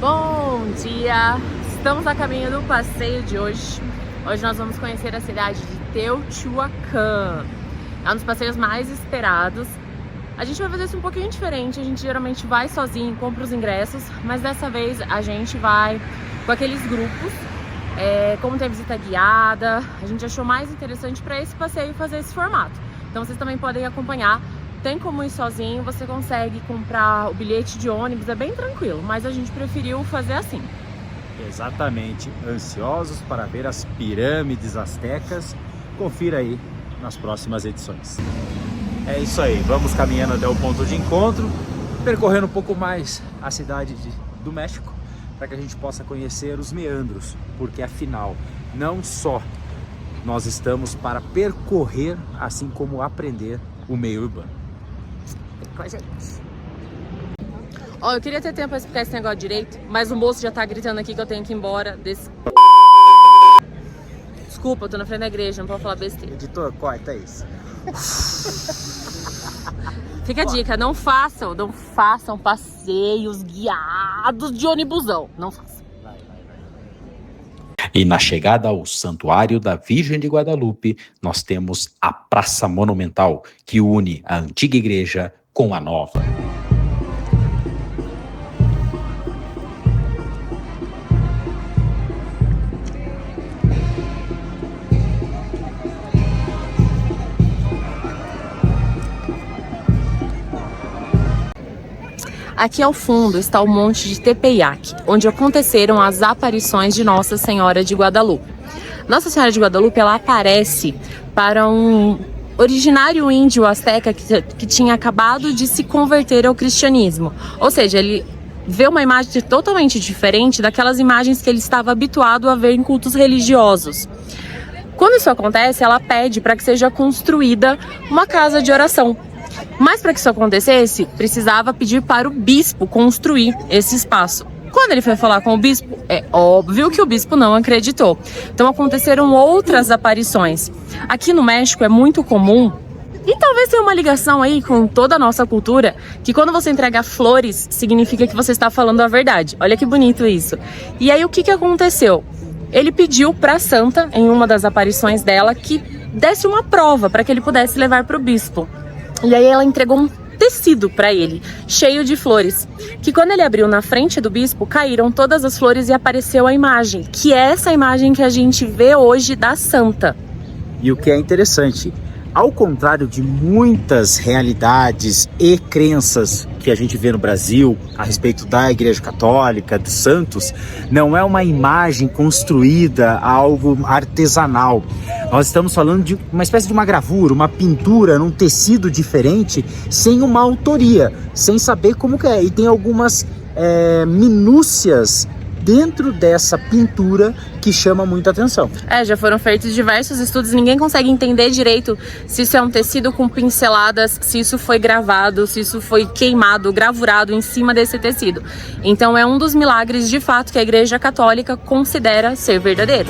Bom dia! Estamos a caminho do passeio de hoje. Hoje nós vamos conhecer a cidade de Teotihuacan. É um dos passeios mais esperados. A gente vai fazer isso um pouquinho diferente. A gente geralmente vai sozinho, compra os ingressos, mas dessa vez a gente vai com aqueles grupos. Como tem visita guiada, a gente achou mais interessante para esse passeio fazer esse formato. Então vocês também podem acompanhar. Tem como ir sozinho, você consegue comprar o bilhete de ônibus, é bem tranquilo, mas a gente preferiu fazer assim. Exatamente, ansiosos para ver as pirâmides astecas? Confira aí nas próximas edições. É isso aí, vamos caminhando até o ponto de encontro, percorrendo um pouco mais a cidade do México, para que a gente possa conhecer os meandros, porque afinal, não só nós estamos para percorrer, assim como aprender o meio urbano. Com a gente. Eu queria ter tempo para explicar esse negócio direito, mas o moço já tá gritando aqui que eu tenho que ir embora desse... Desculpa, eu tô na frente da igreja, não posso falar besteira. Editor, corta isso. Fica a dica, não façam passeios guiados de ônibusão. Não façam. E na chegada ao Santuário da Virgem de Guadalupe, nós temos a Praça Monumental, que une a antiga igreja com a nova. Aqui ao fundo está o Monte de Tepeyac, onde aconteceram as aparições de Nossa Senhora de Guadalupe. Nossa Senhora de Guadalupe, ela aparece para um originário índio asteca que tinha acabado de se converter ao cristianismo. Ou seja, ele vê uma imagem totalmente diferente daquelas imagens que ele estava habituado a ver em cultos religiosos. Quando isso acontece, ela pede para que seja construída uma casa de oração. Mas para que isso acontecesse, precisava pedir para o bispo construir esse espaço. Quando ele foi falar com o bispo, é óbvio que o bispo não acreditou. Então aconteceram outras aparições. Aqui no México é muito comum, e talvez tenha uma ligação aí com toda a nossa cultura, que quando você entrega flores, significa que você está falando a verdade. Olha que bonito isso. E aí o que aconteceu? Ele pediu para a santa, em uma das aparições dela, que desse uma prova para que ele pudesse levar para o bispo. E aí ela entregou um tecido para ele, cheio de flores, que quando ele abriu na frente do bispo, caíram todas as flores e apareceu a imagem, que é essa imagem que a gente vê hoje da santa. E o que é interessante, ao contrário de muitas realidades e crenças que a gente vê no Brasil a respeito da Igreja Católica, dos santos, não é uma imagem construída, algo artesanal. Nós estamos falando de uma espécie de uma gravura, uma pintura num tecido diferente, sem uma autoria, sem saber como que é. E tem algumas minúcias dentro dessa pintura que chama muita atenção. Já foram feitos diversos estudos, ninguém consegue entender direito se isso é um tecido com pinceladas, se isso foi gravado, se isso foi queimado, gravurado em cima desse tecido. Então é um dos milagres de fato que a Igreja Católica considera ser verdadeiro.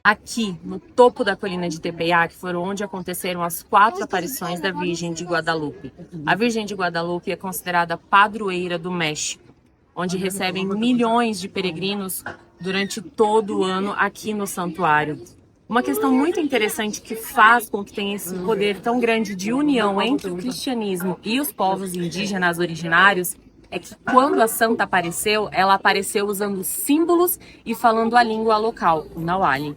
Aqui, no topo da colina de Tepeyac, foram onde aconteceram as 4 aparições da Virgem de Guadalupe. A Virgem de Guadalupe é considerada padroeira do México, onde recebem milhões de peregrinos durante todo o ano aqui no santuário. Uma questão muito interessante que faz com que tenha esse poder tão grande de união entre o cristianismo e os povos indígenas originários é que quando a santa apareceu, ela apareceu usando símbolos e falando a língua local, o Nahuatl.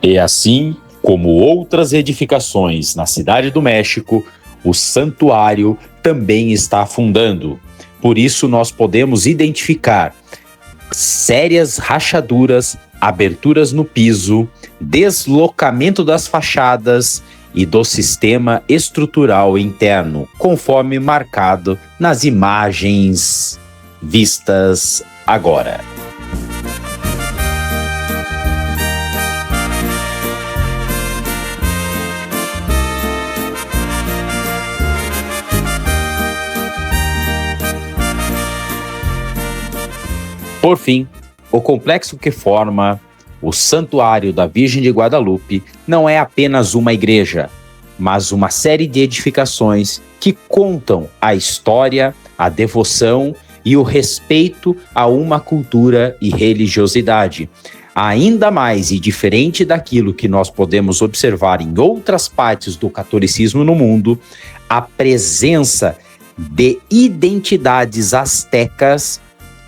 E assim como outras edificações na Cidade do México, o santuário também está afundando. Por isso, nós podemos identificar sérias rachaduras, aberturas no piso, deslocamento das fachadas e do sistema estrutural interno, conforme marcado nas imagens vistas agora. Por fim, o complexo que forma o Santuário da Virgem de Guadalupe não é apenas uma igreja, mas uma série de edificações que contam a história, a devoção e o respeito a uma cultura e religiosidade. Ainda mais e diferente daquilo que nós podemos observar em outras partes do catolicismo no mundo, a presença de identidades astecas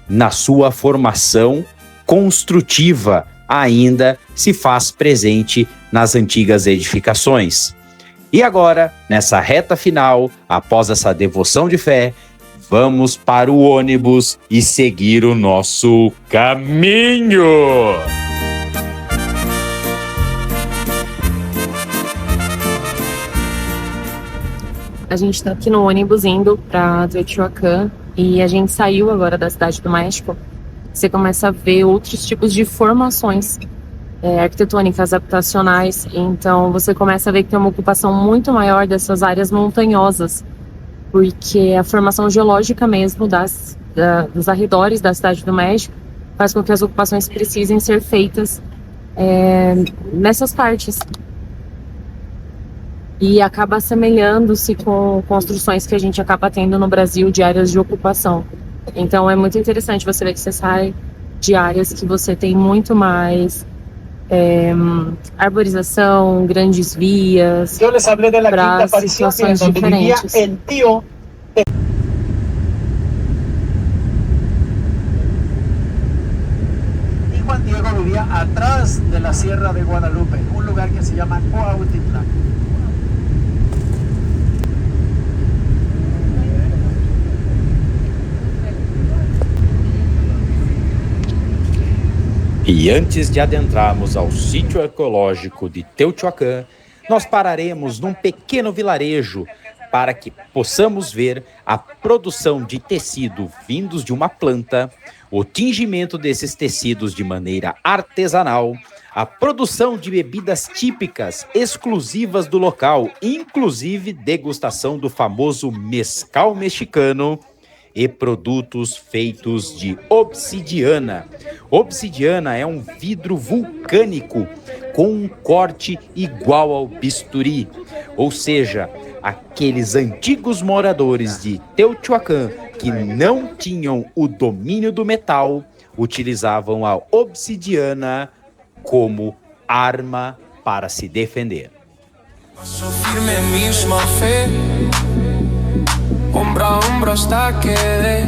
na sua formação construtiva ainda se faz presente nas antigas edificações. E agora, nessa reta final, após essa devoção de fé, vamos para o ônibus e seguir o nosso caminho. A gente está aqui no ônibus indo para Teotihuacan e a gente saiu agora da Cidade do México. Você começa a ver outros tipos de formações arquitetônicas, habitacionais. Então você começa a ver que tem uma ocupação muito maior dessas áreas montanhosas, porque a formação geológica mesmo dos arredores da Cidade do México faz com que as ocupações precisem ser feitas nessas partes. E acaba assemelhando-se com construções que a gente acaba tendo no Brasil de áreas de ocupação. Então é muito interessante você ver que você sai de áreas que você tem muito mais arborização, grandes vias, para situações diferentes. Juan Diego vivía atrás de la Sierra de Guadalupe, un lugar que se llama Coautitlán. E antes de adentrarmos ao sítio arqueológico de Teotihuacan, nós pararemos num pequeno vilarejo para que possamos ver a produção de tecido vindos de uma planta, o tingimento desses tecidos de maneira artesanal, a produção de bebidas típicas exclusivas do local, inclusive degustação do famoso mezcal mexicano, e produtos feitos de obsidiana. Obsidiana é um vidro vulcânico com um corte igual ao bisturi, ou seja, aqueles antigos moradores de Teotihuacan que não tinham o domínio do metal utilizavam a obsidiana como arma para se defender. Paso firme, misma fe, hombro a hombro hasta que dé.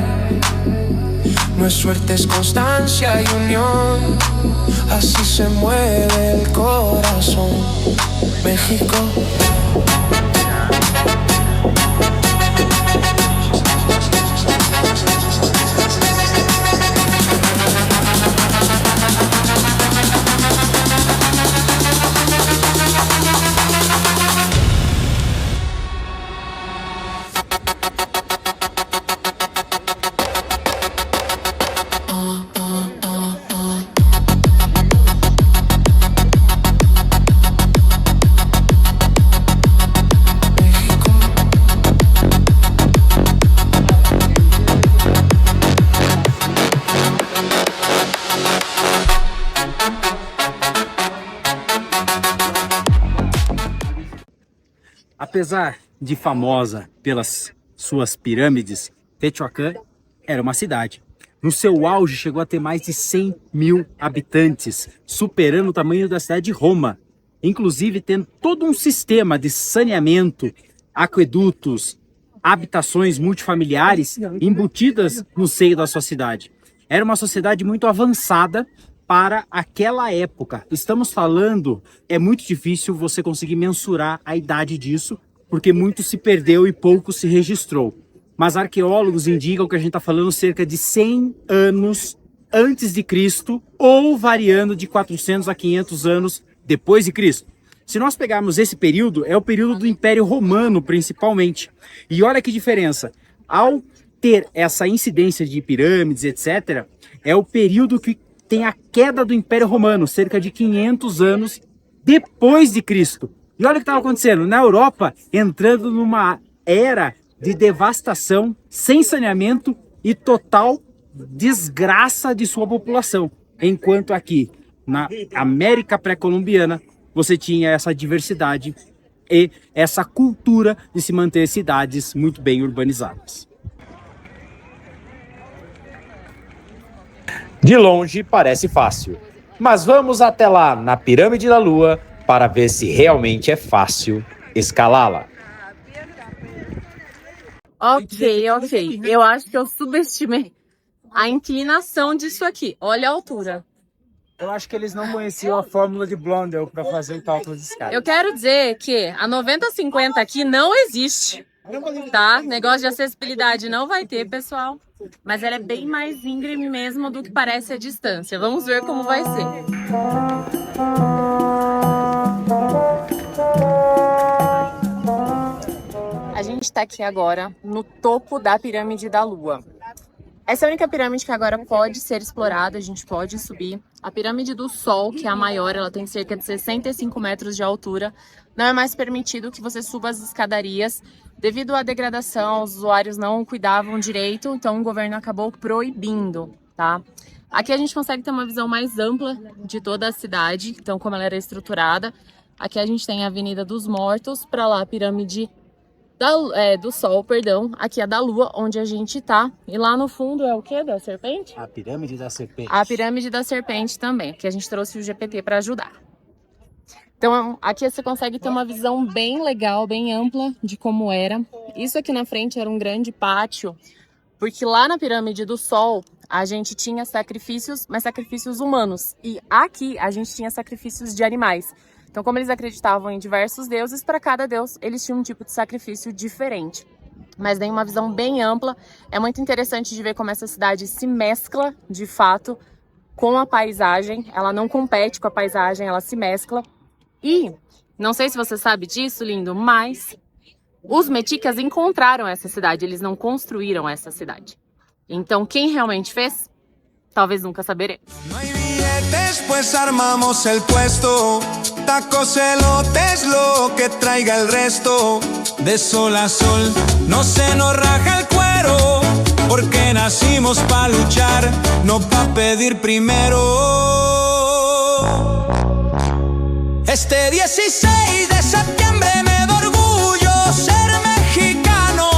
No es suerte, es constancia y unión. Así se mueve el corazón. México. Apesar de famosa pelas suas pirâmides, Teotihuacan era uma cidade. No seu auge chegou a ter mais de 100 mil habitantes, superando o tamanho da cidade de Roma. Inclusive tendo todo um sistema de saneamento, aquedutos, habitações multifamiliares embutidas no seio da sua cidade. Era uma sociedade muito avançada para aquela época. Estamos falando, é muito difícil você conseguir mensurar a idade disso, porque muito se perdeu e pouco se registrou. Mas arqueólogos indicam que a gente está falando cerca de 100 anos antes de Cristo, ou variando de 400 a 500 anos depois de Cristo. Se nós pegarmos esse período, é o período do Império Romano, principalmente. E olha que diferença. Ao ter essa incidência de pirâmides, etc., é o período que tem a queda do Império Romano, cerca de 500 anos depois de Cristo. E olha o que estava acontecendo, na Europa, entrando numa era de devastação, sem saneamento e total desgraça de sua população. Enquanto aqui, na América pré-colombiana, você tinha essa diversidade e essa cultura de se manter cidades muito bem urbanizadas. De longe parece fácil, mas vamos até lá na Pirâmide da Lua para ver se realmente é fácil escalá-la. Ok. Eu acho que eu subestimei a inclinação disso aqui. Olha a altura. Eu acho que eles não conheciam a fórmula de Blondel para fazer o cálculo de escala. Eu quero dizer que a 90-50 aqui não existe, tá? Negócio de acessibilidade não vai ter, pessoal. Mas ela é bem mais íngreme mesmo do que parece a distância. Vamos ver como vai ser. A gente está aqui agora no topo da Pirâmide da Lua. Essa é a única pirâmide que agora pode ser explorada, a gente pode subir. A Pirâmide do Sol, que é a maior, ela tem cerca de 65 metros de altura. Não é mais permitido que você suba as escadarias. Devido à degradação, os usuários não cuidavam direito, então o governo acabou proibindo, tá? Aqui a gente consegue ter uma visão mais ampla de toda a cidade, então como ela era estruturada. Aqui a gente tem a Avenida dos Mortos, para lá a Pirâmide do Sol, perdão. Aqui é da Lua, onde a gente tá. E lá no fundo é o quê? Da Serpente? A Pirâmide da Serpente. A Pirâmide da Serpente também, que a gente trouxe o GPT para ajudar. Então aqui você consegue ter uma visão bem legal, bem ampla de como era. Isso aqui na frente era um grande pátio, porque lá na Pirâmide do Sol a gente tinha sacrifícios, mas sacrifícios humanos. E aqui a gente tinha sacrifícios de animais. Então, como eles acreditavam em diversos deuses, para cada deus eles tinham um tipo de sacrifício diferente. Mas tem uma visão bem ampla. É muito interessante de ver como essa cidade se mescla, de fato, com a paisagem. Ela não compete com a paisagem, ela se mescla. E, não sei se você sabe disso, lindo, mas os meticas encontraram essa cidade, eles não construíram essa cidade. Então, quem realmente fez, talvez nunca saberemos. No hay billetes, pues armamos el puesto. Tacos, elotes, lo que traiga el resto. De sol a sol, no se nos raja el cuero. Porque nacimos pa' luchar, no pa' pedir primero. Este 16 de septiembre me da orgullo ser mexicano.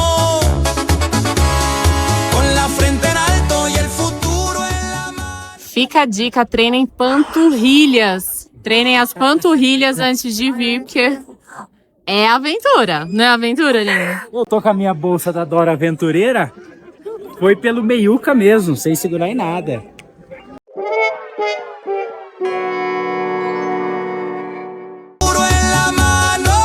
Con la frente en alto y el futuro en la mano. Fica a dica, treinem panturrilhas. Treinem as panturrilhas antes de vir, porque É aventura, não é aventura, linda? Eu tô com a minha bolsa da Dora Aventureira. Foi pelo meiuca mesmo, sem segurar em nada. Puro en la mano,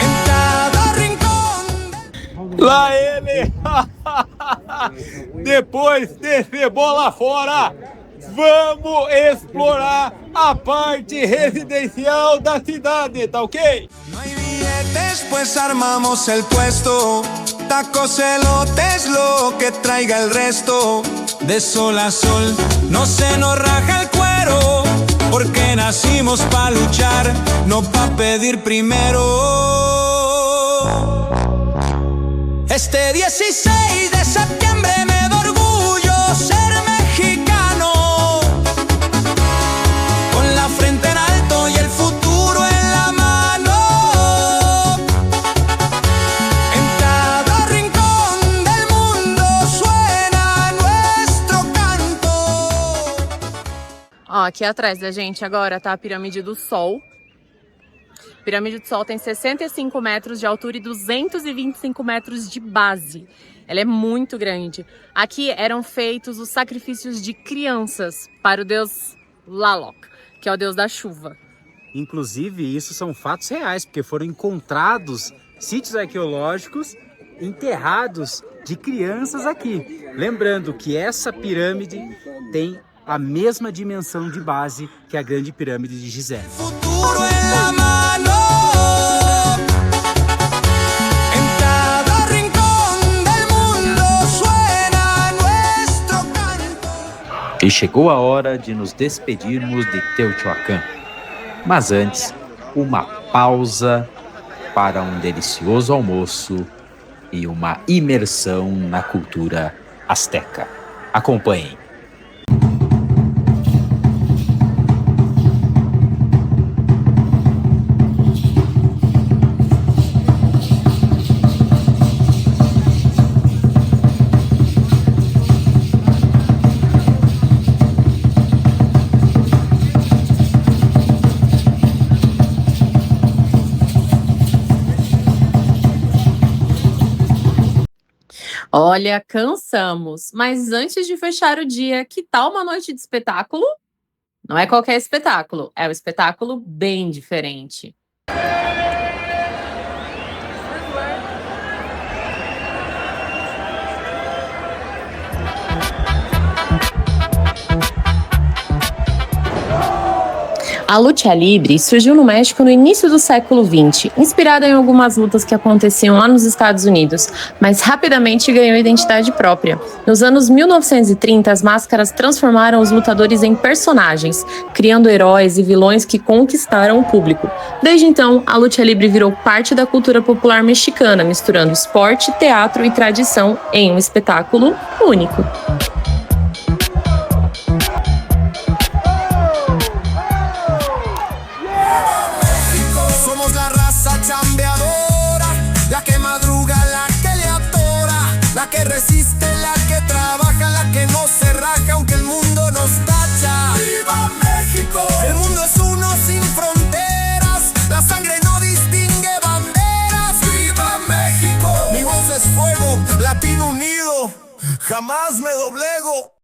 en cada rincón. Lá ele! Depois desse bola fora, vamos explorar a parte residencial da cidade, tá ok? No hay billetes, pues armamos el puesto. Tacos, elotes, lo que traiga el resto. De sol a sol, no se nos raja el cuero, porque nacimos pa' luchar, no pa' pedir primero. Este 16 de septiembre me da orgullo ser mexicano, con la frente en alto y el futuro en la mano. En cada rincón del mundo suena nuestro canto. Ó, aqui atrás da gente agora tá a Pirâmide do Sol. A Pirâmide do Sol tem 65 metros de altura e 225 metros de base. Ela é muito grande. Aqui eram feitos os sacrifícios de crianças para o deus Tlaloc, que é o deus da chuva. Inclusive, isso são fatos reais, porque foram encontrados sítios arqueológicos enterrados de crianças aqui. Lembrando que essa pirâmide tem a mesma dimensão de base que a grande pirâmide de Gizé. Futuro en la mano. En cada rincón del mundo suena nuestro canto. E chegou a hora de nos despedirmos de Teotihuacan. Mas antes, uma pausa para um delicioso almoço e uma imersão na cultura asteca. Acompanhem. Olha, cansamos. Mas antes de fechar o dia, que tal uma noite de espetáculo? Não é qualquer espetáculo, é um espetáculo bem diferente. A luta livre surgiu no México no início do século XX, inspirada em algumas lutas que aconteciam lá nos Estados Unidos, mas rapidamente ganhou identidade própria. Nos anos 1930, as máscaras transformaram os lutadores em personagens, criando heróis e vilões que conquistaram o público. Desde então, a luta livre virou parte da cultura popular mexicana, misturando esporte, teatro e tradição em um espetáculo único. Somos la raza chambeadora, la que madruga, la que le atora, la que resiste, la que trabaja, la que no se raja aunque el mundo nos tacha. ¡Viva México! El mundo es uno sin fronteras, la sangre no distingue banderas. ¡Viva México! Mi voz es fuego, latino unido, jamás me doblego.